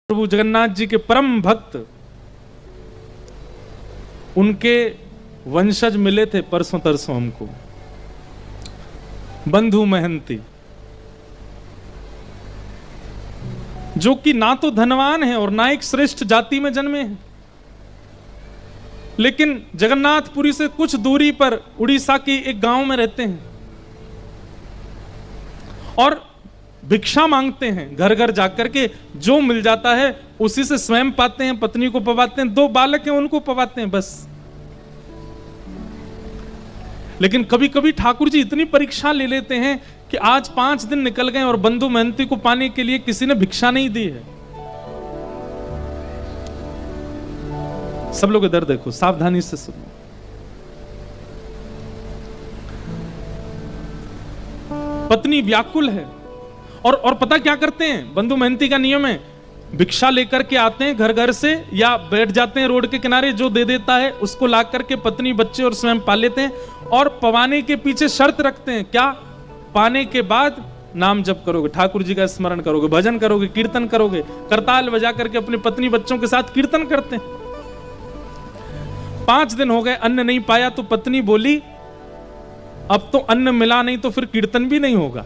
प्रभु जगन्नाथ जी के परम भक्त, उनके वंशज मिले थे परसों तरसों हमको, बंधु महंती, जो कि ना तो धनवान है और ना एक श्रेष्ठ जाति में जन्मे हैं, लेकिन जगन्नाथपुरी से कुछ दूरी पर उड़ीसा के एक गांव में रहते हैं और भिक्षा मांगते हैं। घर घर जाकर के जो मिल जाता है उसी से स्वयं पाते हैं, पत्नी को पवाते हैं, 2 बालक हैं उनको पवाते हैं बस। लेकिन कभी कभी ठाकुर जी इतनी परीक्षा ले लेते हैं कि आज 5 दिन निकल गए और बंधु महंती को पाने के लिए किसी ने भिक्षा नहीं दी है। सब लोग इधर देखो, सावधानी से सुनो। पत्नी व्याकुल है और पता क्या करते हैं, बंधु महंती का नियम है, भिक्षा लेकर के आते हैं घर घर से या बैठ जाते हैं रोड के किनारे, जो दे देता है उसको ला करके पत्नी बच्चे और स्वयं पा लेते हैं और पवाने के पीछे शर्त रखते हैं। क्या? पाने के बाद नाम जप करोगे, ठाकुर जी का स्मरण करोगे, भजन करोगे, कीर्तन करोगे। करताल बजा करके अपनी पत्नी बच्चों के साथ कीर्तन करते हैं। 5 दिन हो गए, अन्न नहीं पाया तो पत्नी बोली अब तो अन्न मिला नहीं तो फिर कीर्तन भी नहीं होगा।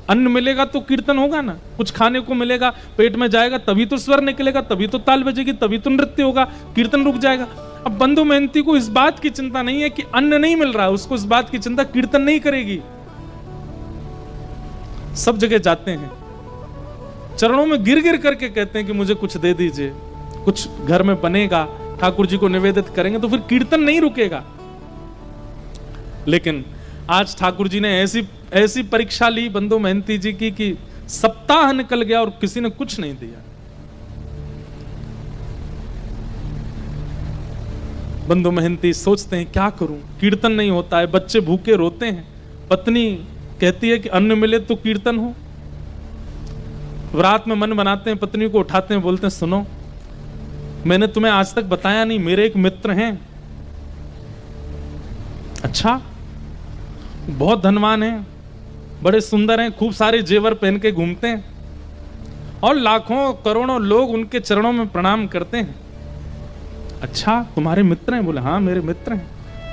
अन्न मिलेगा तो कीर्तन होगा ना, कुछ खाने को मिलेगा, पेट में जाएगा तभी तो स्वर निकलेगा, तभी तो ताल बजेगी, तभी तो नृत्य होगा, कीर्तन रुक जाएगा। अब बंधु महंती को इस बात की चिंता नहीं है कि अन्न नहीं मिल रहा, उसको इस बात की चिंता कीर्तन नहीं करेगी। सब जगह जाते हैं, चरणों में गिर गिर करके कहते हैं कि मुझे कुछ दे दीजिए, कुछ घर में बनेगा, ठाकुर जी को निवेदित करेंगे तो फिर कीर्तन नहीं रुकेगा। लेकिन आज ठाकुर जी ने ऐसी परीक्षा ली बंधु महंती जी की कि सप्ताह निकल गया और किसी ने कुछ नहीं दिया। बंधु महंती सोचते हैं क्या करूं, कीर्तन नहीं होता है, बच्चे भूखे रोते हैं, पत्नी कहती है कि अन्न मिले तो कीर्तन हो। रात में मन बनाते हैं, पत्नी को उठाते हैं, बोलते हैं सुनो, मैंने तुम्हें आज तक बताया नहीं, मेरे एक मित्र हैं। अच्छा, बहुत धनवान हैं, बड़े सुंदर हैं, खूब सारे जेवर पहन के घूमते हैं और लाखों करोड़ों लोग उनके चरणों में प्रणाम करते हैं। अच्छा, तुम्हारे मित्र हैं? बोले हाँ मेरे मित्र हैं,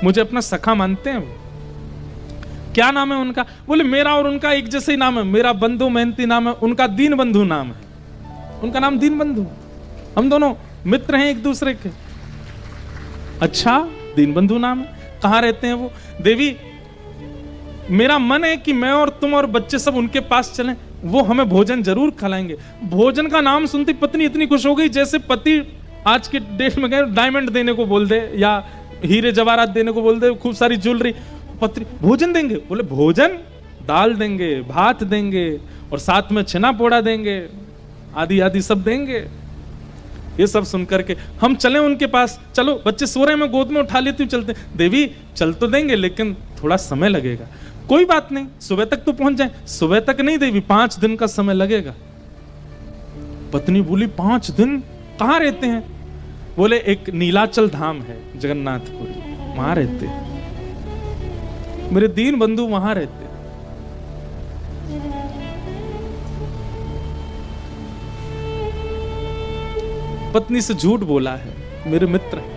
मुझे अपना सखा मानते हैं। क्या नाम है उनका? बोले मेरा और उनका एक जैसे ही नाम है, मेरा बंधु महंती नाम है, उनका दीन बंधु नाम है, उनका नाम दीन बंधु, हम दोनों मित्र हैं एक दूसरे के। अच्छा, दीन बंधु नाम है, कहाँ रहते हैं वो? देवी, मेरा मन है कि मैं और तुम और बच्चे सब उनके पास चलें, वो हमें भोजन जरूर खिलाएंगे। भोजन का नाम सुनती पत्नी इतनी खुश हो गई जैसे पति आज के डेट में गए डायमंड देने को बोल दे या हीरे जवाहरात देने को बोल दे, खूब सारी ज्वेलरी। पत्नी भोजन देंगे? बोले भोजन, दाल देंगे, भात देंगे और साथ में छेना पोड़ा देंगे, आदि आदि सब देंगे। ये सब सुनकर के हम चले उनके पास, चलो बच्चे सो रहे हैं, मैं गोद में उठा लेती हूँ, चलते। देवी चल तो देंगे लेकिन थोड़ा समय लगेगा। कोई बात नहीं, सुबह तक तो पहुंच जाए। सुबह तक नहीं देवी, 5 दिन का समय लगेगा। पत्नी बोली 5 दिन? कहाँ रहते हैं? बोले एक नीलाचल धाम है जगन्नाथपुरी, वहां रहते हैं, मेरे दीन बंधु वहां रहते हैं। पत्नी से झूठ बोला है, मेरे मित्र हैं।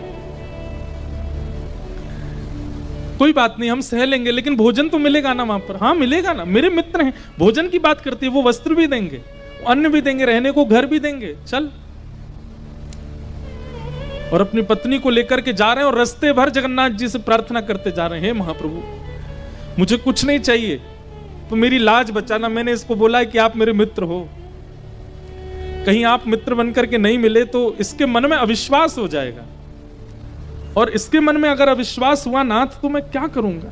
कोई बात नहीं, हम सह लेंगे, लेकिन भोजन तो मिलेगा ना वहां पर? हाँ मिलेगा ना, मेरे मित्र हैं। भोजन की बात करती है, वो वस्त्र भी देंगे, अन्न भी देंगे, रहने को घर भी देंगे, चल। और अपनी पत्नी को लेकर के जा रहे हैं और रास्ते भर जगन्नाथ जी से प्रार्थना करते जा रहे हैं, हे महाप्रभु मुझे कुछ नहीं चाहिए, तो मेरी लाज बचाना। मैंने इसको बोला है कि आप मेरे मित्र हो, कहीं आप मित्र बनकर के नहीं मिले तो इसके मन में अविश्वास हो जाएगा, और इसके मन में अगर अविश्वास हुआ नाथ तो मैं क्या करूंगा।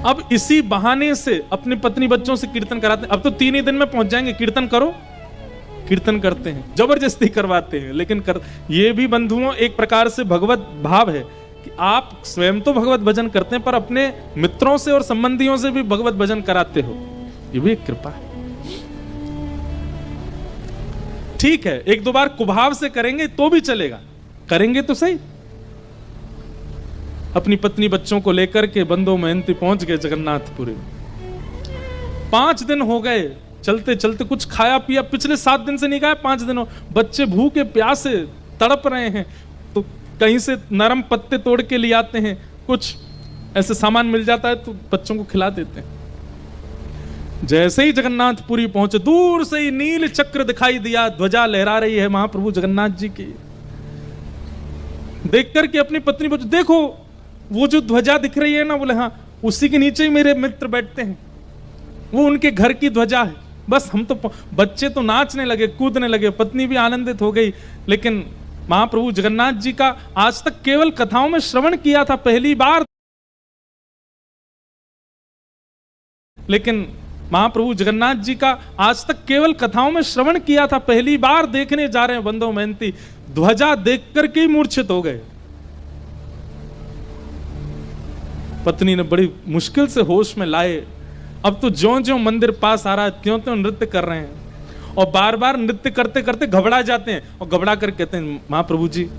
अब इसी बहाने से अपनी पत्नी बच्चों से कीर्तन कराते हैं। अब तो 3 ही दिन में पहुंच जाएंगे, कीर्तन करो। कीर्तन करते हैं, जबरदस्ती करवाते हैं, लेकिन ये भी बंधुओं एक प्रकार से भगवत भाव है कि आप स्वयं तो भगवत भजन करते हैं पर अपने मित्रों से और संबंधियों से भी भगवत भजन कराते हो, ये भी एक कृपा है। ठीक है, 1-2 बार कुभाव से करेंगे तो भी चलेगा, करेंगे तो सही। अपनी पत्नी बच्चों को लेकर के बंधु महंती पहुंच गए जगन्नाथपुरी। 5 दिन हो गए, चलते चलते कुछ खाया पिया, पिछले 7 दिन से नहीं खाया, 5 दिनों, बच्चे भूखे प्यासे तड़प रहे हैं, तो कहीं से नरम पत्ते तोड़ के ले आते हैं, कुछ ऐसे सामान मिल जाता है तो बच्चों को खिला देते हैं। जैसे ही जगन्नाथपुरी पहुंचे, दूर से ही नील चक्र दिखाई दिया, ध्वजा लहरा रही है महाप्रभु जगन्नाथ जी की। देख करके अपनी पत्नी पूछे, देखो वो जो ध्वजा दिख रही है ना, बोले हाँ, उसी के नीचे ही मेरे मित्र बैठते हैं, वो उनके घर की ध्वजा है। बस हम तो, बच्चे तो नाचने लगे, कूदने लगे, पत्नी भी आनंदित हो गई। लेकिन महाप्रभु जगन्नाथ जी का आज तक केवल कथाओं में श्रवण किया था, पहली बार। लेकिन महाप्रभु जगन्नाथ जी का आज तक केवल कथाओं में श्रवण किया था, पहली बार देखने जा रहे हैं बंधु मेहनती। ध्वजा देख करके ही मूर्छित हो गए। पत्नी ने बड़ी मुश्किल से होश में लाए। अब तो ज्यों ज्यों मंदिर पास आ रहा है, त्यों त्यों नृत्य कर रहे हैं, और बार बार नृत्य करते करते घबरा जाते हैं, और घबरा कर कहते हैं, महाप्रभु जी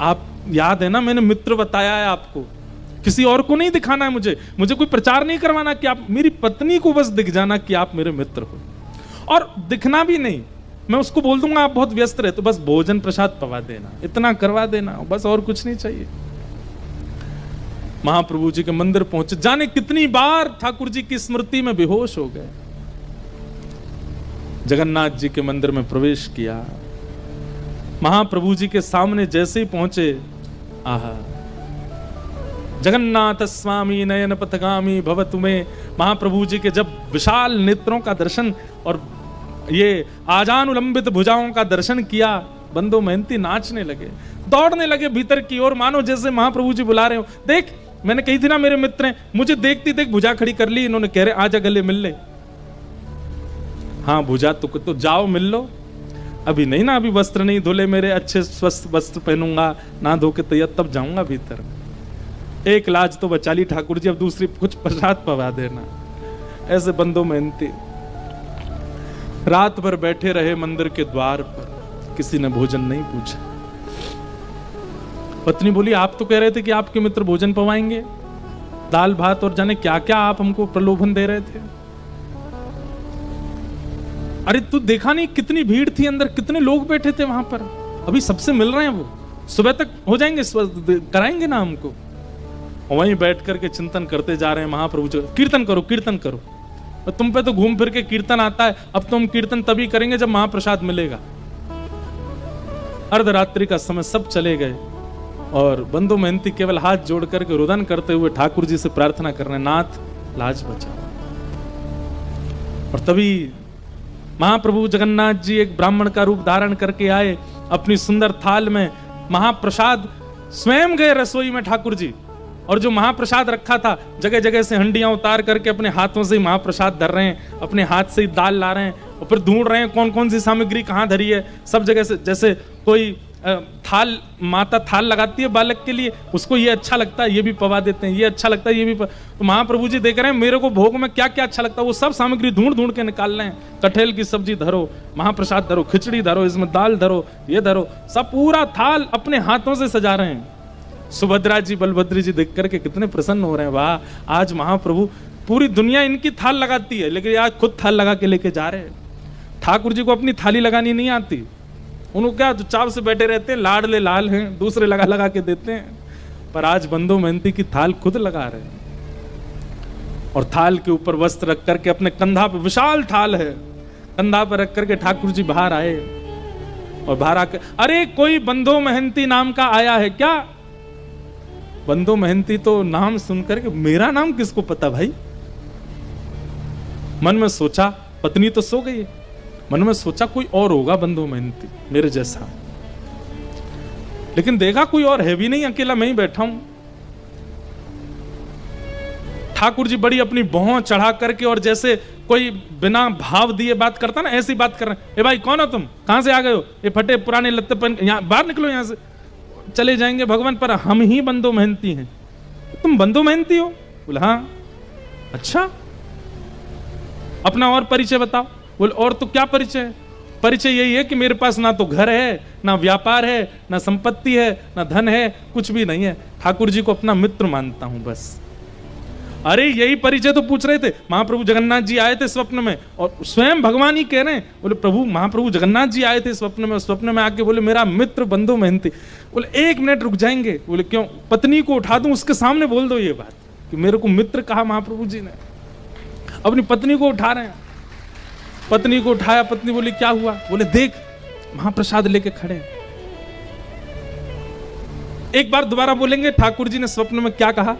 आप याद है ना, मैंने मित्र बताया है आपको, किसी और को नहीं दिखाना है, मुझे कोई प्रचार नहीं करवाना कि आप, मेरी पत्नी को बस दिख जाना कि आप मेरे मित्र हो, और दिखना भी नहीं, मैं उसको बोल दूंगा आप बहुत व्यस्त रहे, तो बस भोजन प्रसाद पवा देना, इतना करवा देना, बस और कुछ नहीं चाहिए। महाप्रभु जी के मंदिर पहुंचे, जाने कितनी बार ठाकुर जी की स्मृति में बेहोश हो गए। जगन्नाथ जी के मंदिर में प्रवेश किया, महाप्रभु जी के सामने जैसे ही पहुंचे, आहा, जगन्नाथ स्वामी नयन पथगामी भव तुम्हें। महाप्रभु जी के जब विशाल नेत्रों का दर्शन और ये आजानुलंबित भुजाओं का दर्शन किया, बंधु मेहनती नाचने लगे, दौड़ने लगे भीतर की ओर, मानो जैसे महाप्रभु जी बुला रहे हो। देख, मैंने कही थी ना मेरे मित्र हैं, मुझे देखती देख भुजा खड़ी कर ली इन्होंने, कह रहे आजा गले मिल ले। हाँ भुजा तो जाओ मिल लो, अभी नहीं ना, अभी वस्त्र नहीं धुले मेरे, अच्छे स्वस्थ वस्त्र पहनूंगा, ना धो के तैयार, तब जाऊंगा भीतर। एक लाज तो बचा ली ठाकुर जी, अब दूसरी कुछ प्रसाद पवा देना। ऐसे बंधु मेहनती रात भर बैठे रहे मंदिर के द्वार पर, किसी ने भोजन नहीं पूछा। पत्नी बोली, आप तो कह रहे थे कि आपके मित्र भोजन पवाएंगे, दाल भात और जाने क्या क्या आप हमको प्रलोभन दे रहे थे। अरे तू देखा नहीं कितनी भीड़ थी अंदर, कितने लोग बैठे थे वहां पर, अभी सबसे मिल रहे हैं, वो सुबह तक हो जाएंगे, कराएंगे ना हमको। वहीं बैठ करके चिंतन करते जा रहे हैं महाप्रभु जी, कीर्तन करो कीर्तन करो, तुम पे तो घूम फिर के कीर्तन आता है, अब तो हम कीर्तन तभी करेंगे जब महाप्रसाद मिलेगा। अर्धरात्रि का समय, सब चले गए, और बंधु मेहनती केवल हाथ जोड़ करके रुदन करते हुए ठाकुर जी से प्रार्थना कर रहे, नाथ लाज बचाओ। और तभी महाप्रभु जगन्नाथ जी एक ब्राह्मण का रूप धारण करके आए, अपनी सुंदर थाल में महाप्रसाद, स्वयं गए रसोई में ठाकुर जी, और जो महाप्रसाद रखा था जगह जगह से हंडियां उतार करके अपने हाथों से ही महाप्रसाद धर रहे हैं, अपने हाथ से ही दाल ला रहे हैं, और फिर ढूंढ रहे हैं कौन कौन सी सामग्री कहाँ धरी है। सब जगह से, जैसे कोई थाल, माता थाल लगाती है बालक के लिए, उसको ये अच्छा लगता है ये भी पवा देते हैं, ये अच्छा लगता है ये भी तो महाप्रभु जी देख रहे हैं मेरे को भोग में क्या क्या अच्छा लगता है, वो सब सामग्री ढूंढ ढूंढ के निकाल रहे हैं। कटहल की सब्जी धरो, महाप्रसाद धरो, खिचड़ी धरो, इसमें दाल धरो, ये धरो, सब पूरा थाल अपने हाथों से सजा रहे हैं। सुभद्रा जी बलभद्र जी देख करके कितने प्रसन्न हो रहे हैं, वाह आज महाप्रभु, पूरी दुनिया इनकी थाल लगाती है लेकिन आज खुद थाल लगा के लेके जा रहे हैं। ठाकुर जी को अपनी थाली लगानी नहीं आती, उनको क्या चुपचाप से बैठे रहते हैं, लाडले लाल हैं, दूसरे लगा लगा के देते हैं, पर आज बंधु मेहनती की थाल खुद लगा रहे हैं। और थाल के ऊपर वस्त्र रख करके अपने कंधा पर, विशाल थाल है, कंधा पर रख करके ठाकुर जी बाहर आए, और बाहर आकर, अरे कोई बंधु मेहनती नाम का आया है क्या? बंधु मेहनती तो नाम सुनकर के, मेरा नाम किसको पता भाई? मन में सोचा, पत्नी तो सो गई, मन में सोचा कोई और होगा बंधु मेहनती मेरे जैसा, लेकिन देखा कोई और है भी नहीं, अकेला मैं ही बैठा हूं। ठाकुर जी बड़ी अपनी भौं चढ़ा करके, और जैसे कोई बिना भाव दिए बात करता ना, ऐसी बात कर रहे हैं, ए भाई कौन हो तुम, कहां से आ गए हो, ये फटे पुराने लत्ते पहन, यहां बाहर निकलो, यहां से चले जाएंगे भगवान, पर हम ही बंधु मेहनती हैं। तुम बंधु मेहनती हो? बोले हाँ। अच्छा, अपना और परिचय बताओ। बोले और तो क्या परिचय है? परिचय यही है कि मेरे पास ना तो घर है, ना व्यापार है, ना संपत्ति है, ना धन है, कुछ भी नहीं है, ठाकुर जी को अपना मित्र मानता हूं बस। अरे यही परिचय तो पूछ रहे थे। महाप्रभु जगन्नाथ जी आए थे स्वप्न में, और स्वयं भगवान ही कह रहे हैं, बोले प्रभु महाप्रभु जगन्नाथ जी आए थे स्वप्न में। स्वप्न में आके बोले मेरा मित्र बंधु मेहनती। बोले 1 मिनट रुक जाएंगे? बोले क्यों? पत्नी को उठा दूं, उसके सामने बोल दो ये बात कि मेरे को मित्र कहा महाप्रभु जी ने। अपनी पत्नी को उठा रहे हैं, पत्नी को उठाया, पत्नी बोली क्या हुआ? बोले देख महाप्रसाद लेके खड़े। एक बार दोबारा बोलेंगे ठाकुर जी ने स्वप्न में क्या कहा?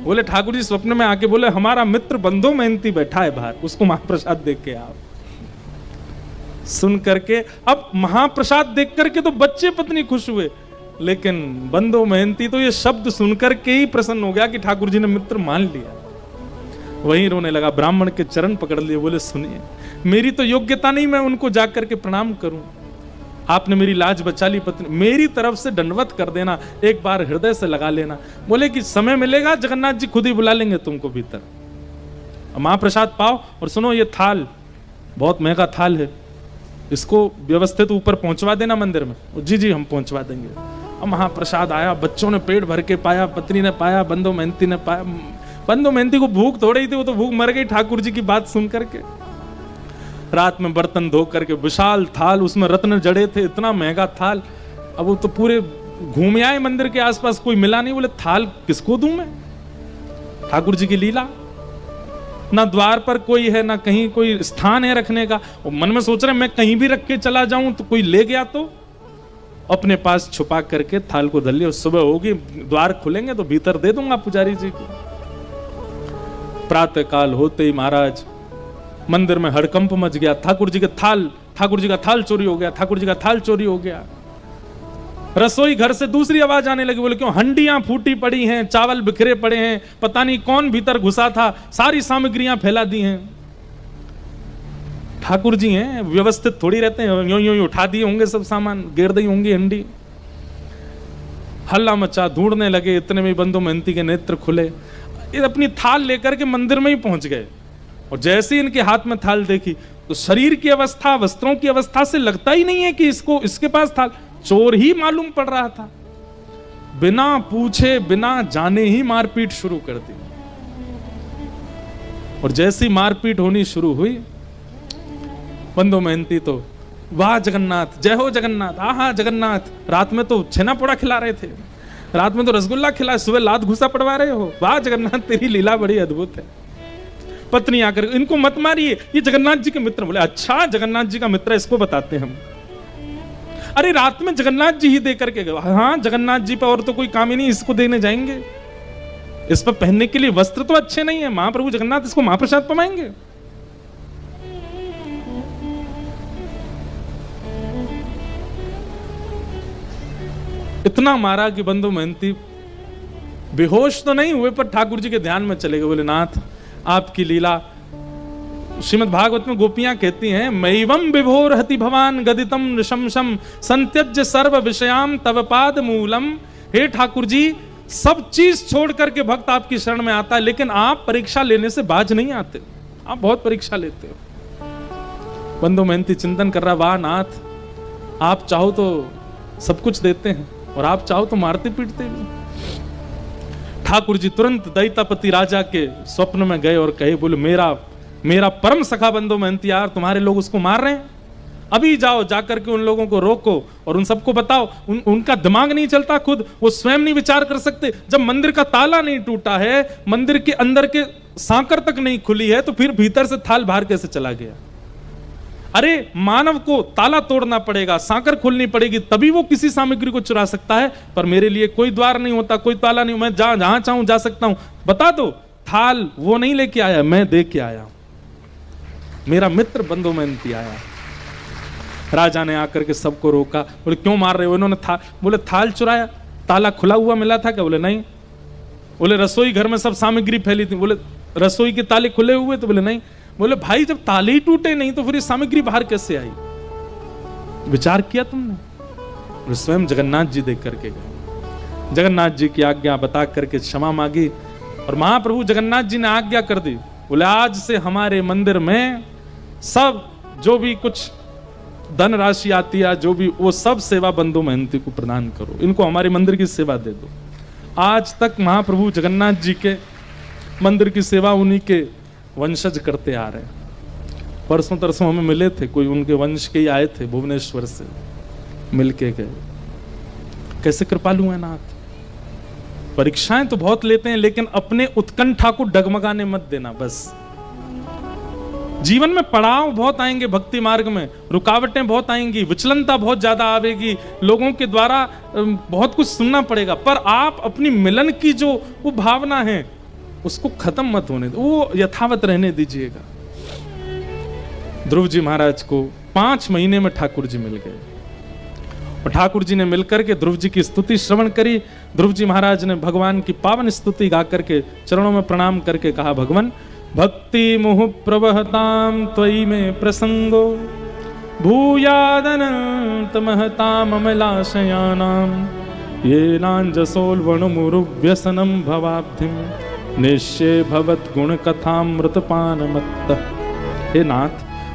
बोले ठाकुर जी स्वप्न में आके बोले हमारा मित्र बंधु मेहनती बैठा है बाहर, उसको महाप्रसाद देख के आओ। सुन करके अब महाप्रसाद देख करके तो बच्चे पत्नी खुश हुए, लेकिन बंधु मेहनती तो ये शब्द सुनकर के ही प्रसन्न हो गया कि ठाकुर जी ने मित्र मान लिया। वहीं रोने लगा, ब्राह्मण के चरण पकड़ लिए, बोले सुनिए मेरी तो योग्यता नहीं मैं उनको जाकर के प्रणाम करूं, आपने मेरी लाज बचा ली, पत्नी मेरी तरफ से दंडवत कर देना, एक बार हृदय से लगा लेना। बोले कि समय मिलेगा जगन्नाथ जी खुद ही बुला लेंगे तुमको भीतर, महाप्रसाद पाओ। और सुनो ये थाल बहुत महंगा थाल है, इसको व्यवस्थित ऊपर पहुंचवा देना मंदिर में। जी जी हम पहुंचवा देंगे। अब महाप्रसाद आया, बच्चों ने पेट भर के पाया, पत्नी ने पाया, बंधु मेहनती ने पाया। बंधु मेहनती को भूख थोड़ी थी, वो तो भूख मर गई ठाकुर जी की बात सुन करके। रात में बर्तन धो करके विशाल थाल, उसमें रत्न जड़े थे, इतना महंगा थाल। अब वो तो पूरे घूम आए मंदिर के आसपास, कोई मिला नहीं। बोले थाल किसको दूं मैं? ठाकुर जी की लीला, ना द्वार पर कोई है, ना कहीं कोई स्थान है रखने का। और मन में सोच रहे मैं कहीं भी रख के चला जाऊं तो कोई ले गया तो अपने पास छुपा करके थाल को धर लिया। सुबह होगी, द्वार खुलेंगे तो भीतर दे दूंगा पुजारी जी को। प्रातः काल होते ही महाराज मंदिर में हड़कंप मच गया। ठाकुर जी का थाल चोरी हो गया, ठाकुर जी का थाल चोरी हो गया। रसोई घर से दूसरी आवाज आने लगी। बोले क्यों? हंडियां फूटी पड़ी हैं, चावल बिखरे पड़े हैं, पता नहीं कौन भीतर घुसा था, सारी सामग्रियां फैला दी हैं। ठाकुर जी हैं, व्यवस्थित थोड़ी रहते हैं, यूं यूं उठा दिए होंगे सब सामान, गिर दी होंगी हंडी। हल्ला मचा, ढूंढने लगे, इतने में बंधु मेहनती के नेत्र खुले। ये अपनी थाल लेकर के मंदिर में ही पहुंच गए, और जैसे ही इनके हाथ में थाल देखी तो शरीर की अवस्था, वस्त्रों की अवस्था से लगता ही नहीं है कि इसके पास थाल। चोर ही मालूम पड़ रहा था। बिना पूछे बिना जाने ही मारपीट शुरू कर दी। और जैसी मारपीट होनी शुरू हुई, बंधु मेहनती तो वाह जगन्नाथ, जय हो जगन्नाथ, आहा जगन्नाथ, रात में तो छेना पोड़ा खिला रहे थे, रात में तो रसगुल्ला खिला, सुबह लात घुसा पड़वा रहे हो, वाह जगन्नाथ तेरी लीला बड़ी अद्भुत है। पत्नी आकर इनको मत मारिए, ये जगन्नाथ जी के मित्र। बोले अच्छा जगन्नाथ जी का मित्र, इसको बताते हैं हम। अरे रात में जगन्नाथ जी ही दे करके गए। हाँ जगन्नाथ जी पर और तो कोई काम ही नहीं, इसको देने जाएंगे। इस पर पहनने के लिए वस्त्र तो अच्छे नहीं है, महाप्रभु जगन्नाथ इसको महाप्रसाद पवाएंगे। इतना मारा कि बंधु मेहनती बेहोश तो नहीं हुए, पर ठाकुर जी के ध्यान में चले गए। बोले नाथ आपकी लीला, श्रीमद् भागवत में गोपियां कहती हैं, मैवम विभोर हति भवान गदितम नृशंसम संत्यज्य सर्व विषयाम तव पाद मूलम। हे ठाकुर जी, सब चीज छोड़ करके भक्त आपकी शरण में आता है, लेकिन आप परीक्षा लेने से बाज नहीं आते, आप बहुत परीक्षा लेते हो। बंधु मेहनती चिंतन कर रहा, वाह नाथ आप चाहो तो सब कुछ देते हैं, और आप चाहो तो मारते पीटते भी। ठाकुर जी तुरंत दैतापति राजा के स्वप्न में गए और कहे, बोले मेरा परम सखा बंधु मेहनती, यार तुम्हारे लोग उसको मार रहे हैं, अभी जाओ जाकर के उन लोगों को रोको और उन सबको बताओ। उनका दिमाग नहीं चलता, खुद वो स्वयं नहीं विचार कर सकते। जब मंदिर का ताला नहीं टूटा है, मंदिर के अंदर के सांकर तक नहीं खुली है, तो फिर भीतर से थाल बाहर कैसे चला गया? अरे मानव को ताला तोड़ना पड़ेगा, सांकर खोलनी पड़ेगी, तभी वो किसी सामग्री को चुरा सकता है। पर मेरे लिए कोई द्वार नहीं होता, कोई ताला नहीं, मैं जहां चाहूं जा सकता हूं। बता दो, थाल वो नहीं लेके आया, मैं दे के आया, मेरा मित्र बंधु मेहनती आया। राजा ने आकर के सबको रोका। बोले क्यों मार रहे हो? इन्होंने बोले थाल चुराया, ताला खुला हुआ मिला था क्या? बोले नहीं। बोले रसोई घर में सब सामग्री फैली थी। बोले रसोई के ताले खुले हुए? तो बोले नहीं। बोले भाई जब ताले ही टूटे नहीं तो फिर ये सामग्री बाहर कैसे आई? विचार किया तुमने? बोले स्वयं जगन्नाथ जी देख करके गए, जगन्नाथ जी की आज्ञा बता करके क्षमा मांगी, और महाप्रभु जगन्नाथ जी ने आज्ञा कर दी। बोले आज से हमारे मंदिर में सब जो भी कुछ धन राशि आती है, जो भी, वो सब सेवा बंधु मेहनती को प्रदान करो, इनको हमारे मंदिर की सेवा दे दो। आज तक महाप्रभु जगन्नाथ जी के मंदिर की सेवा उन्हीं के वंशज करते आ रहे हैं। परसों तरसों हमें मिले थे, कोई उनके वंश के ही आए थे भुवनेश्वर से, मिल के गए। कैसे कृपालु है नाथ। परीक्षाएं तो बहुत लेते हैं, लेकिन अपने उत्कंठा को डगमगाने मत देना। बस जीवन में पड़ाव बहुत आएंगे, भक्ति मार्ग में रुकावटें बहुत आएंगी, विचलनता बहुत ज्यादा आवेगी, लोगों के द्वारा बहुत कुछ सुनना पड़ेगा, पर आप अपनी मिलन की जो वो भावना है उसको खत्म मत होने दो, वो यथावत रहने दीजिएगा। ध्रुव जी महाराज को 5 महीने में ठाकुर जी मिल गए और ठाकुर जी ने मिलकर के ध्रुव जी की स्तुति श्रवण करी। ध्रुव जी महाराज ने भगवान की पावन स्तुति गा करके चरणों में प्रणाम करके कहा, भगवान भक्ति मुहु प्रवहताम त्वयि में प्रसंगो भूयादनंत महताम अमलाशयानाम ये नांजसोल्वणमुरु व्यसनम भवाब्धिम निश्चय भवत गुण कथामृतपान मत्त। हे नाथ,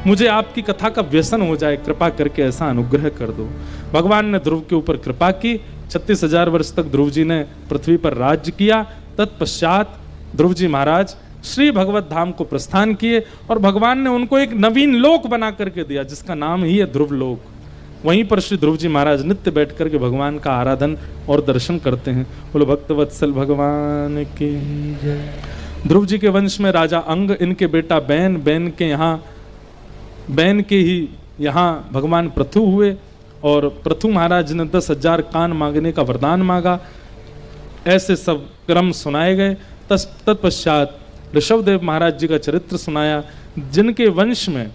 मुझे आपकी कथा का व्यसन हो जाए, कृपा करके ऐसा अनुग्रह कर दो। भगवान ने ध्रुव के ऊपर कृपा की। 36,000 वर्ष तक ध्रुव जी ने पृथ्वी पर राज्य किया। तत्पश्चात ध्रुव जी महाराज श्री भगवत धाम को प्रस्थान किए और भगवान ने उनको एक नवीन लोक बना करके दिया जिसका नाम ही है ध्रुव लोक। वहीं पर श्री ध्रुव जी महाराज नित्य बैठ करके भगवान का आराधन और दर्शन करते हैं। बोलो भक्तवत्सल भगवान की जय। ध्रुव जी के वंश में राजा अंग, इनके बेटा बैन, बैन के ही यहाँ भगवान पृथु हुए और पृथु महाराज ने 10,000 कान मांगने का वरदान मांगा। ऐसे सब क्रम सुनाए गए। तत्पश्चात ऋषभदेव महाराज जी का चरित्र सुनाया, जिनके वंश में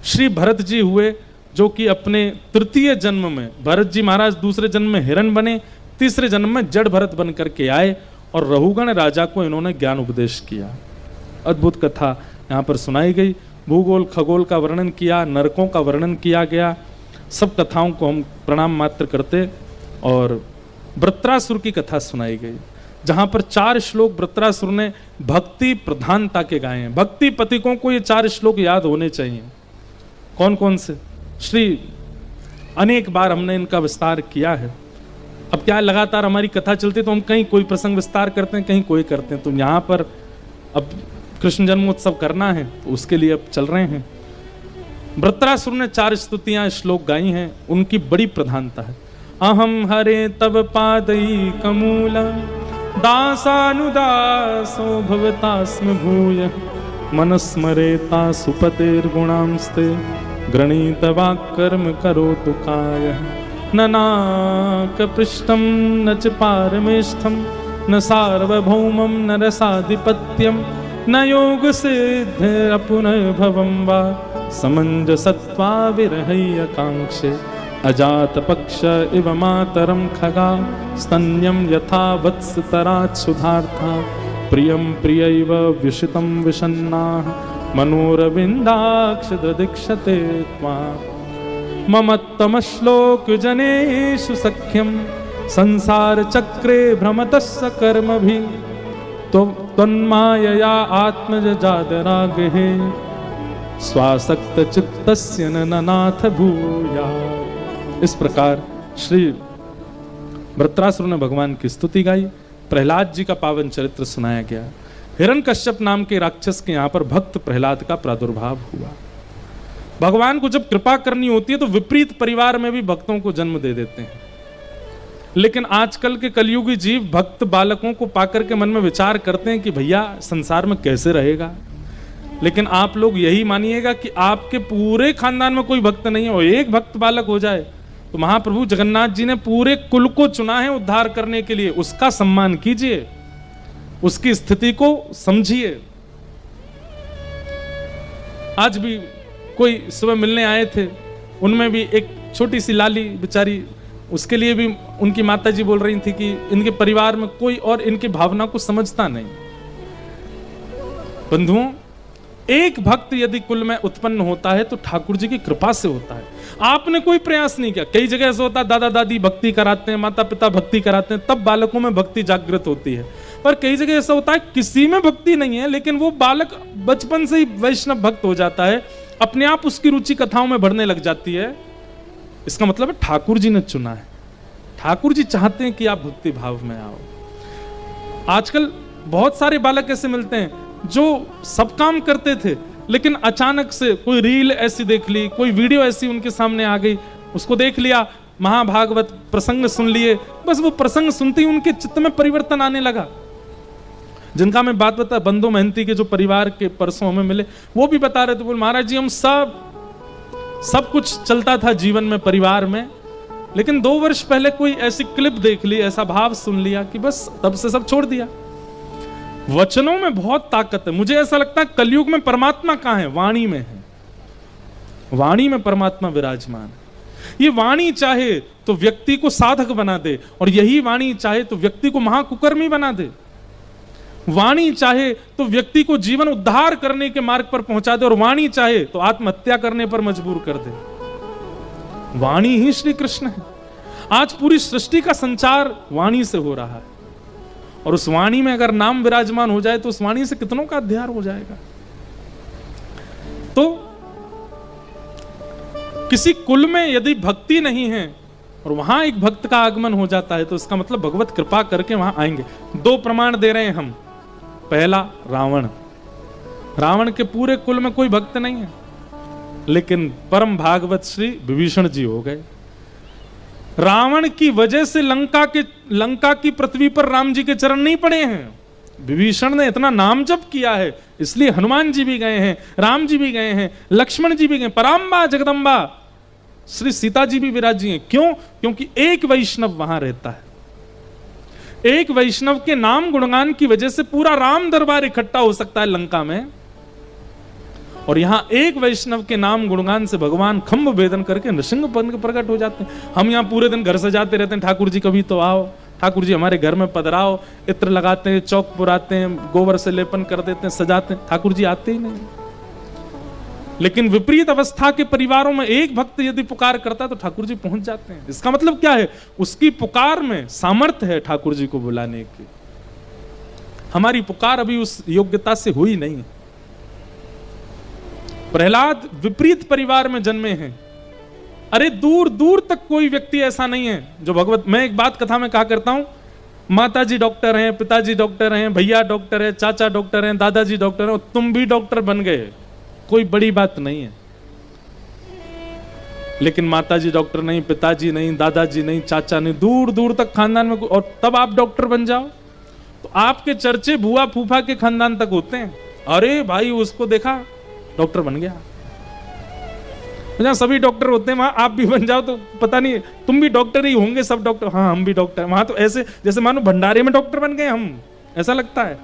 श्री भरत जी हुए, जो कि अपने तृतीय जन्म में भरत जी महाराज दूसरे जन्म में हिरण बने, तीसरे जन्म में जड़ भरत बन करके आए और रहुगण राजा को इन्होंने ज्ञान उपदेश किया। अद्भुत कथा यहाँ पर सुनाई गई। भूगोल खगोल का वर्णन किया, नरकों का वर्णन किया गया। सब कथाओं को हम प्रणाम मात्र करते और वृत्रासुर की कथा सुनाई गई, जहां पर 4 श्लोक वृत्रासुर ने भक्ति प्रधानता के गाए हैं। भक्ति पथिकों को ये 4 श्लोक याद होने चाहिए। कौन कौन से? श्री अनेक बार हमने इनका विस्तार किया है। अब क्या लगातार हमारी कथा चलती तो हम कहीं कोई प्रसंग विस्तार करते हैं, कहीं कोई करते हैं। तो यहाँ पर अब कृष्ण जन्मोत्सव करना है तो उसके लिए अब चल रहे हैं। वृत्रासुर ने 4 स्तुतियां श्लोक गाई हैं, उनकी बड़ी प्रधानता है। अहम हरे तब पादई कमूल दासानुदासो भवतास्म भूय मनस्मरेता सुपतेर्गुणांस्ते गृणीतवाक्कर्म करोतु काय न नाकपृष्ठं न च पारमेष्ठं न सार्वभौमं न रसाधिपत्यं न योगसिद्धिरपुनर्भवं वा समञ्जसत्वा विरहैकाङ्क्षे अजात पक्ष इव मातरम खगा स्तन्यम यथा वत्सतरात् सुधार्था प्रियं प्रियैव विषितं विषन्नाः मनोरविन्दाक्ष ददीक्षते त्वा ममत्तमश्लोक जनेषु सख्यं संसार चक्रे भ्रमतस्य कर्मभिः त्वन्मायया आत्मजादरागहे स्वासक्त चित्तस्य न नाथ भूया। इस प्रकार श्री वृत्रासुर ने भगवान की स्तुति गाई। प्रहलाद जी का पावन चरित्र सुनाया गया। हिरण्यकश्यप नाम के राक्षस के यहाँ पर भक्त प्रहलाद का प्रादुर्भाव हुआ। भगवान को जब कृपा करनी होती है तो विपरीत परिवार में भी भक्तों को जन्म दे देते हैं। लेकिन आजकल के कलयुगी जीव भक्त बालकों को पाकर के मन में विचार करते हैं कि भैया संसार में कैसे रहेगा। लेकिन आप लोग यही मानिएगा कि आपके पूरे खानदान में कोई भक्त नहीं है और एक भक्त बालक हो जाए तो महाप्रभु जगन्नाथ जी ने पूरे कुल को चुना है उद्धार करने के लिए। उसका सम्मान कीजिए, उसकी स्थिति को समझिए। आज भी कोई सुबह मिलने आए थे, उनमें भी एक छोटी सी लाली बेचारी, उसके लिए भी उनकी माता जी बोल रही थी कि इनके परिवार में कोई और इनकी भावना को समझता नहीं। बंधुओं, एक भक्त यदि कुल में उत्पन्न होता है तो ठाकुर जी की कृपा से होता है। आपने कोई प्रयास नहीं किया। कई जगह ऐसा होता है दादा दादी भक्ति कराते हैं, माता पिता भक्ति कराते हैं, तब बालकों में भक्ति जागृत होती है। पर कई जगह ऐसा होता है किसी में भक्ति नहीं है, लेकिन वो बालक बचपन से ही वैष्णव भक्त हो जाता है, अपने आप उसकी रुचि कथाओं में बढ़ने लग जाती है। इसका मतलब है ठाकुर जी ने चुना है। ठाकुर जी चाहते हैं कि आप भक्ति भाव में आओ। आजकल बहुत सारे बालक ऐसे मिलते हैं जो सब काम करते थे, लेकिन अचानक से कोई रील ऐसी देख ली, कोई वीडियो ऐसी उनके सामने आ गई, उसको देख लिया, महाभागवत प्रसंग सुन लिए, बस वो प्रसंग सुनते ही उनके चित्त में परिवर्तन आने लगा। जिनका मैं बात बता, बंधु महंती के जो परिवार के परसों हमें मिले, वो भी बता रहे थे, बोल महाराज जी हम सब कुछ चलता था जीवन में, परिवार में, लेकिन 2 वर्ष पहले कोई ऐसी क्लिप देख ली, ऐसा भाव सुन लिया कि बस तब से सब छोड़ दिया। वचनों में बहुत ताकत है। मुझे ऐसा लगता है कलयुग में परमात्मा कहां है? वाणी में है। वाणी में परमात्मा विराजमान है। ये वाणी चाहे तो व्यक्ति को साधक बना दे, और यही वाणी चाहे तो व्यक्ति को महाकुकर्मी बना दे। वाणी चाहे तो व्यक्ति को जीवन उद्धार करने के मार्ग पर पहुंचा दे, और वाणी चाहे तो आत्महत्या करने पर मजबूर कर दे। वाणी ही श्री कृष्ण है। आज पूरी सृष्टि का संचार वाणी से हो रहा है, और उस वाणी में अगर नाम विराजमान हो जाए तो उस वाणी से कितनों का अध्यार हो जाएगा। तो किसी कुल में यदि भक्ति नहीं है और वहां एक भक्त का आगमन हो जाता है, तो इसका मतलब भगवत कृपा करके वहां आएंगे। 2 प्रमाण दे रहे हैं हम। पहला, रावण के पूरे कुल में कोई भक्त नहीं है, लेकिन परम भागवत श्री विभीषण जी हो गए। रावण की वजह से लंका की पृथ्वी पर राम जी के चरण नहीं पड़े हैं। विभीषण ने इतना नाम जप किया है, इसलिए हनुमान जी भी गए हैं, राम जी भी गए हैं, लक्ष्मण जी भी गए, पराम्बा जगदम्बा श्री सीता जी भी विराजी हैं। क्यों? क्योंकि एक वैष्णव वहां रहता है। एक वैष्णव के नाम गुणगान की वजह से पूरा राम दरबार इकट्ठा हो सकता है लंका में, और यहां एक वैष्णव के नाम गुणगान से भगवान खम्भ भेदन करके नृसिंह बन के प्रकट हो जाते हैं। हम यहां पूरे दिन घर सजाते रहते हैं, ठाकुर जी कभी तो आओ, ठाकुर जी हमारे घर में पधराओ, इत्र लगाते हैं, चौक पुराते हैं, गोबर से लेपन कर देते हैं, सजाते हैं, ठाकुर जी आते ही नहीं। लेकिन विपरीत अवस्था के परिवारों में एक भक्त यदि पुकार करता है तो ठाकुर जी पहुंच जाते हैं। इसका मतलब क्या है? उसकी पुकार में सामर्थ्य है ठाकुर जी को बुलाने की। हमारी पुकार अभी उस योग्यता से हुई नहीं। प्रहलाद विपरीत परिवार में जन्मे हैं। अरे दूर दूर तक कोई व्यक्ति ऐसा नहीं है जो भगवत। मैं एक बात कथा में कहा करता हूं, माताजी डॉक्टर हैं, पिताजी डॉक्टर हैं, भैया डॉक्टर है, चाचा डॉक्टर हैं, दादाजी डॉक्टर हैं, तुम भी डॉक्टर बन गए, कोई बड़ी बात नहीं है। लेकिन माताजी डॉक्टर नहीं, पिताजी नहीं, दादाजी नहीं, चाचा नहीं, दूर दूर तक खानदान में, और तब आप डॉक्टर बन जाओ तो आपके चर्चे बुआ फूफा के खानदान तक होते हैं। अरे भाई उसको देखा डॉक्टर बन गया। जहां सभी डॉक्टर होते हैं वहां आप भी बन जाओ तो पता नहीं तुम भी डॉक्टर ही होंगे, सब डॉक्टर, हाँ हम भी डॉक्टर। वहां तो ऐसे जैसे मानो भंडारे में डॉक्टर बन गए हम, ऐसा लगता है।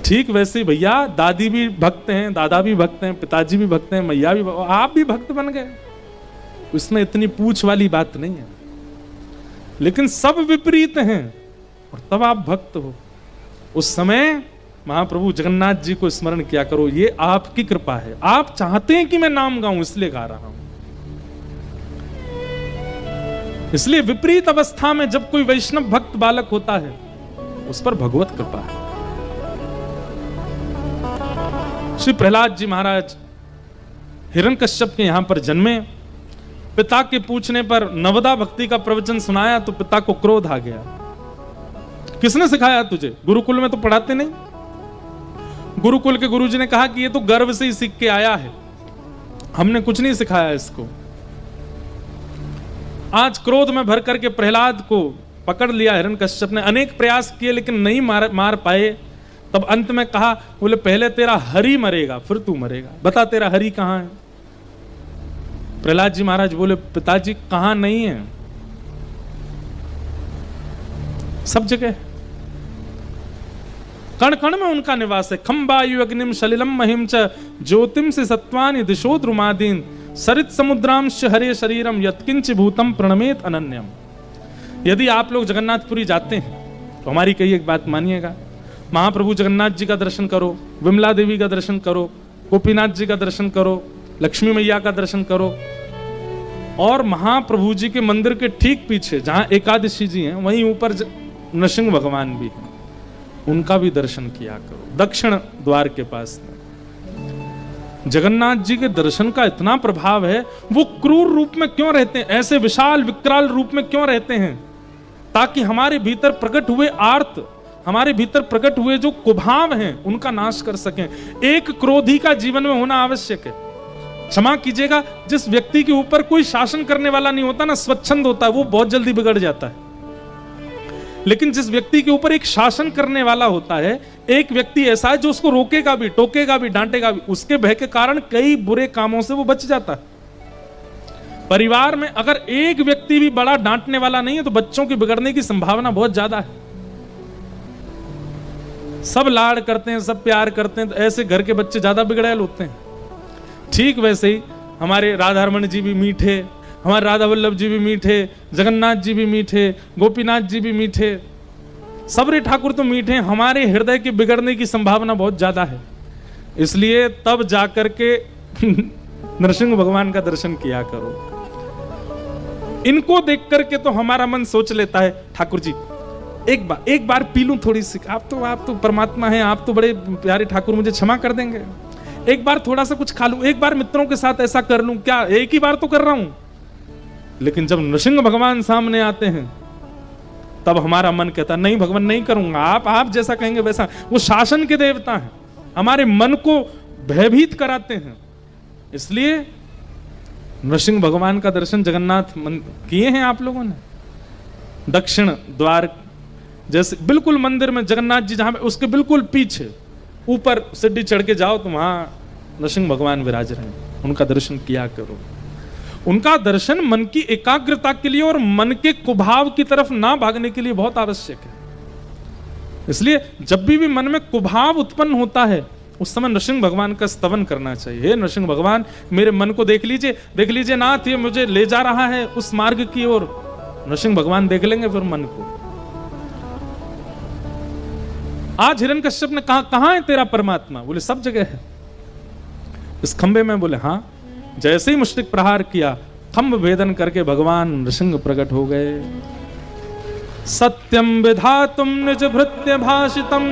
ठीक वैसे ही भैया दादी भी भक्त हैं, दादा भी भक्त हैं, पिताजी भी भक्त हैं, मैया भी, आप भी भक्त बन गए। उसमें इतनी पूछ वाली बात नहीं है। लेकिन सब विपरीत हैं और तब आप भक्त हो। उस समय महाप्रभु जगन्नाथ जी को स्मरण किया करो, ये आपकी कृपा है। आप चाहते हैं कि मैं नाम गाऊं इसलिए गा रहा हूं। इसलिए विपरीत अवस्था में जब कोई वैष्णव भक्त बालक होता है उस पर भगवत कृपा है। श्री प्रहलाद जी महाराज हिरण्यकश्यप के यहां पर जन्मे। पिता के पूछने पर नवदा भक्ति का प्रवचन सुनाया तो पिता को क्रोध आ गया। किसने सिखाया तुझे? गुरुकुल में तो पढ़ाते नहीं। गुरुकुल के गुरुजी ने कहा कि ये तो गर्व से ही सीख के आया है, हमने कुछ नहीं सिखाया इसको। आज क्रोध में भर करके प्रहलाद को पकड़ लिया हिरण्यकश्यप ने। अनेक प्रयास किए लेकिन नहीं मार पाए। तब अंत में कहा, बोले पहले तेरा हरि मरेगा फिर तू मरेगा, बता तेरा हरि कहां है? प्रहलाद जी महाराज बोले, पिताजी कहां नहीं है, सब जगह, कण कण में उनका निवास है। खंबायु अग्निम सलिलम महिम च ज्योतिम से सत्वानि दिशो द्रुमादीन सरित समुद्रांश हरे शरीरम यत्किंच भूतम प्रणमेत अनन्यम। यदि आप लोग जगन्नाथपुरी जाते हैं तो हमारी कही एक बात मानिएगा, महाप्रभु जगन्नाथ जी का दर्शन करो, विमला देवी का दर्शन करो, गोपीनाथ जी का दर्शन करो, लक्ष्मी मैया का दर्शन करो, और महाप्रभु जी के मंदिर के ठीक पीछे जहां एकादशी जी हैं वहीं ऊपर नृसिंह भगवान भी हैं, उनका भी दर्शन किया करो दक्षिण द्वार के पास में। जगन्नाथ जी के दर्शन का इतना प्रभाव है। वो क्रूर रूप में क्यों रहते हैं, ऐसे विशाल विकराल रूप में क्यों रहते हैं? ताकि हमारे भीतर प्रकट हुए आर्त, हमारे भीतर प्रकट हुए जो कुभाव हैं उनका नाश कर सकें। एक क्रोधी का जीवन में होना आवश्यक है। क्षमा कीजिएगा, जिस व्यक्ति के ऊपर कोई शासन करने वाला नहीं होता ना, स्वच्छंद होता है, वो बहुत जल्दी बिगड़ जाता है। लेकिन जिस व्यक्ति के ऊपर एक शासन करने वाला होता है, एक व्यक्ति ऐसा है जो उसको रोकेगा भी, टोकेगा भी, डांटेगा भी, उसके भय के कारण कई बुरे कामों से वो बच जाता है। परिवार में अगर एक व्यक्ति भी बड़ा डांटने वाला नहीं है तो बच्चों की बिगड़ने की संभावना बहुत ज्यादा है। सब लाड़ करते हैं, सब प्यार करते हैं, तो ऐसे घर के बच्चे ज्यादा बिगड़ैल होते हैं। ठीक वैसे ही हमारे राधारमण जी भी मीठे, हमारे राधा वल्लभ जी भी मीठे, जगन्नाथ जी भी मीठे, गोपीनाथ जी भी मीठे, सबरे ठाकुर तो मीठे, हमारे हृदय के बिगड़ने की संभावना बहुत ज्यादा है। इसलिए तब जाकर के नरसिंह भगवान का दर्शन किया करो। इनको देख करके तो हमारा मन सोच लेता है, ठाकुर जी एक बार पी लूं थोड़ी सी, आप तो परमात्मा हैं, आप तो बड़े प्यारे ठाकुर, मुझे क्षमा कर देंगे। एक बार थोड़ा सा कुछ खा लूं, एक बार मित्रों के साथ ऐसा कर लूं, क्या एक ही बार तो कर रहा हूं। लेकिन जब नृसिंह भगवान सामने आते हैं तब हमारा मन कहता नहीं भगवान नहीं करूंगा, आप जैसा कहेंगे वैसा। वो शासन के देवता हैं, हमारे मन को भयभीत कराते हैं। इसलिए नृसिंह भगवान का दर्शन जगन्नाथ किए हैं आप लोगों ने। दक्षिण द्वार जैसे बिल्कुल मंदिर में जगन्नाथ जी जहां उसके बिल्कुल पीछे ऊपर सीढ़ी चढ़ के जाओ तो वहां नृसिंह भगवान विराज रहे हैं, उनका दर्शन किया करो। उनका दर्शन मन की एकाग्रता के लिए और मन के कुभाव की तरफ ना भागने के लिए बहुत आवश्यक है। इसलिए जब भी मन में कुभाव उत्पन्न होता है उस समय नृसिंह भगवान का स्तवन करना चाहिए। हे नृसिंह भगवान, मेरे मन को देख लीजिए नाथ, ये मुझे ले जा रहा है उस मार्ग की ओर। नृसिंह भगवान देख लेंगे फिर मन को। आज हिरण्यकश्यप ने कहा कहां है तेरा परमात्मा? बोले सब जगह है, इस खंबे में। बोले हाँ। जैसे ही मुष्टिक प्रहार किया, खंभ भेदन करके भगवान नृसिंह प्रकट हो गए। सत्यम विधातुम निज भृत्य भाषितम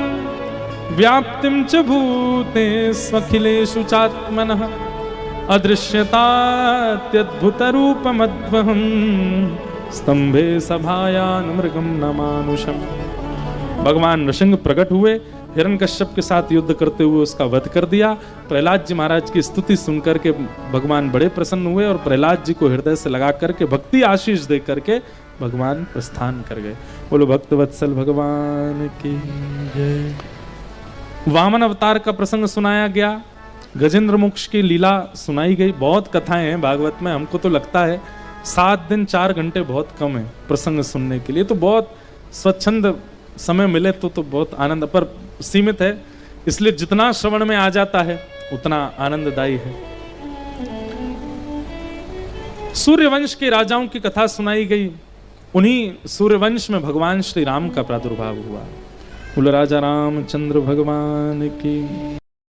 व्याप्तिम च भूते स्वखिलेषु चात्मनः अदृश्यतात्यद्भुत रूपमद्वहं स्तंभे सभायान मृगम न मानुषम। भगवान नृसिंह प्रकट हुए, हिरण्यकश्यप के साथ युद्ध करते हुए उसका वध कर दिया। प्रहलाद जी महाराज की स्तुति सुनकर के भगवान बड़े प्रसन्न हुए और प्रहलाद जी को हृदय से लगा करके भक्ति आशीष दे करके भगवान प्रस्थान कर गए। बोलो भक्त वत्सल भगवान की जय। वामन अवतार का प्रसंग सुनाया गया, गजेंद्र मोक्ष की लीला सुनाई गई। बहुत कथाएं हैं भागवत में। हमको तो लगता है 7 दिन 4 घंटे बहुत कम है प्रसंग सुनने के लिए। तो बहुत स्वच्छंद समय मिले तो बहुत आनंद, पर सीमित है। इसलिए जितना श्रवण में आ जाता है उतना आनंददायी है। सूर्यवंश के राजाओं की कथा सुनाई गई। उन्हीं सूर्यवंश में भगवान श्री राम का प्रादुर्भाव हुआ। बोलो राजा रामचंद्र भगवान की।